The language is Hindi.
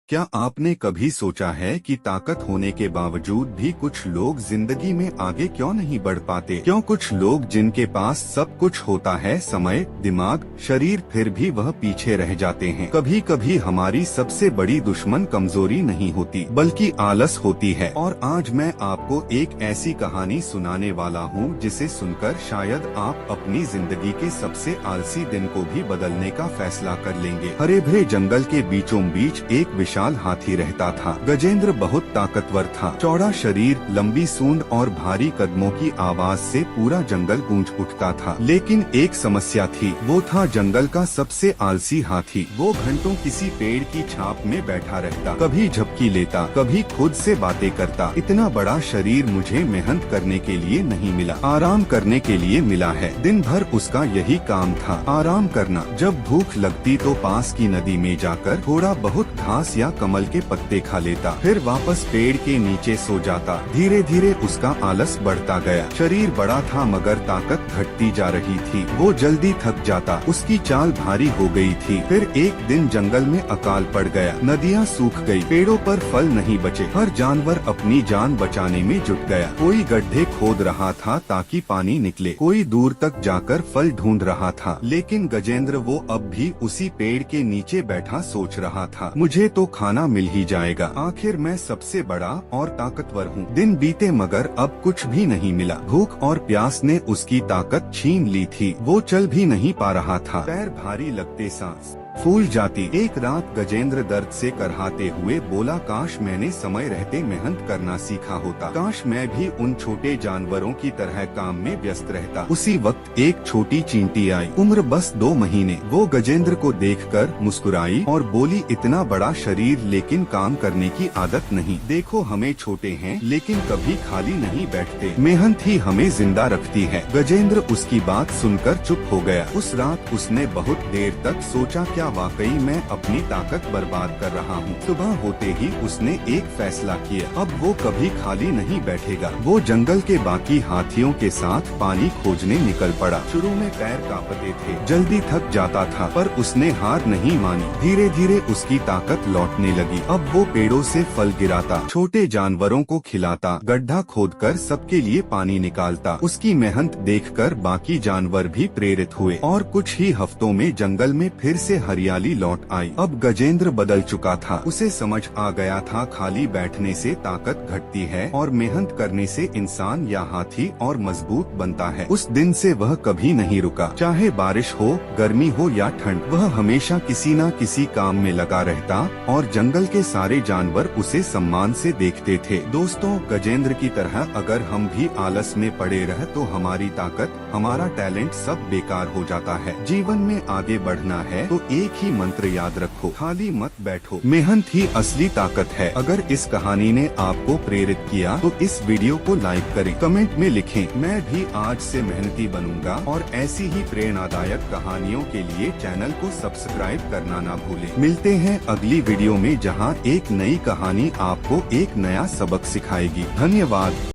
क्या आपने कभी सोचा है कि ताकत होने के बावजूद भी कुछ लोग जिंदगी में आगे क्यों नहीं बढ़ पाते? क्यों कुछ लोग जिनके पास सब कुछ होता है, समय, दिमाग, शरीर, फिर भी वह पीछे रह जाते हैं? कभी कभी हमारी सबसे बड़ी दुश्मन कमजोरी नहीं होती बल्कि आलस होती है। और आज मैं आपको एक ऐसी कहानी सुनाने वाला हूँ जिसे सुनकर शायद आप अपनी जिंदगी के सबसे आलसी दिन को भी बदलने का फैसला कर लेंगे। हरे भरे जंगल के बीचों बीच एक विशाल हाथी रहता था। गजेंद्र बहुत ताकतवर था। चौड़ा शरीर, लंबी सूंड और भारी कदमों की आवाज से पूरा जंगल गूंज उठता था। लेकिन एक समस्या थी, वो था जंगल का सबसे आलसी हाथी। वो घंटों किसी पेड़ की छाप में बैठा रहता, कभी झपकी लेता, कभी खुद से बातें करता। इतना बड़ा शरीर मुझे मेहनत करने के लिए नहीं मिला, आराम करने के लिए मिला है। दिन भर उसका यही काम था, आराम करना। जब भूख लगती तो पास की नदी में जाकर थोड़ा बहुत घास या कमल के पत्ते खा लेता, फिर वापस पेड़ के नीचे सो जाता। धीरे धीरे उसका आलस बढ़ता गया। शरीर बड़ा था मगर ताकत घटती जा रही थी। वो जल्दी थक जाता, उसकी चाल भारी हो गई थी। फिर एक दिन जंगल में अकाल पड़ गया, नदियाँ सूख गई, पेड़ों पर फल नहीं बचे। हर जानवर अपनी जान बचाने में जुट गया। कोई गड्ढे खोद रहा था ताकि पानी निकले, कोई दूर तक जाकर फल ढूंढ रहा था। लेकिन गजेंद्र वो अब भी उसी पेड़ के नीचे बैठा सोच रहा था, मुझे तो खाना मिल ही जाएगा, आखिर मैं सबसे बड़ा और ताकतवर हूँ। दिन बीते मगर अब कुछ भी नहीं मिला। भूख और प्यास ने उसकी ताकत छीन ली थी। वो चल भी नहीं पा रहा था, पैर भारी लगते, सांस फूल जाती। एक रात गजेंद्र दर्द से करहाते हुए बोला, काश मैंने समय रहते मेहनत करना सीखा होता, काश मैं भी उन छोटे जानवरों की तरह काम में व्यस्त रहता। उसी वक्त एक छोटी चींटी आई, उम्र बस 2 महीने। वो गजेंद्र को देखकर मुस्कुराई और बोली, इतना बड़ा शरीर लेकिन काम करने की आदत नहीं। देखो हम छोटे हैं लेकिन कभी खाली नहीं बैठते, मेहनत ही हमें जिंदा रखती है। गजेंद्र उसकी बात सुनकर चुप हो गया। उस रात उसने बहुत देर तक सोचा, क्या वाकई मैं अपनी ताकत बर्बाद कर रहा हूँ? सुबह होते ही उसने एक फैसला किया, अब वो कभी खाली नहीं बैठेगा। वो जंगल के बाकी हाथियों के साथ पानी खोजने निकल पड़ा। शुरू में पैर कांपते थे, जल्दी थक जाता था, पर उसने हार नहीं मानी। धीरे धीरे उसकी ताकत लौटने लगी। अब वो पेड़ों से फल गिराता, छोटे जानवरों को खिलाता, गड्ढा खोदकर सबके लिए पानी निकालता। उसकी मेहनत देखकर बाकी जानवर भी प्रेरित हुए और कुछ ही हफ्तों में जंगल में फिर से हरियाली लौट आई। अब गजेंद्र बदल चुका था। उसे समझ आ गया था, खाली बैठने से ताकत घटती है और मेहनत करने से इंसान या हाथी और मजबूत बनता है। उस दिन से वह कभी नहीं रुका। चाहे बारिश हो, गर्मी हो या ठंड, वह हमेशा किसी न किसी काम में लगा रहता और जंगल के सारे जानवर उसे सम्मान से देखते थे। दोस्तों, गजेंद्र की तरह अगर हम भी आलस में पड़े रहे तो हमारी ताकत, हमारा टैलेंट सब बेकार हो जाता है। जीवन में आगे बढ़ना है तो एक ही मंत्र याद रखो, खाली मत बैठो, मेहनत ही असली ताकत है। अगर इस कहानी ने आपको प्रेरित किया तो इस वीडियो को लाइक करें, कमेंट में लिखें, मैं भी आज से मेहनती बनूंगा। और ऐसी ही प्रेरणादायक कहानियों के लिए चैनल को सब्सक्राइब करना ना भूलें। मिलते हैं अगली वीडियो में जहां एक नई कहानी आपको एक नया सबक सिखाएगी। धन्यवाद।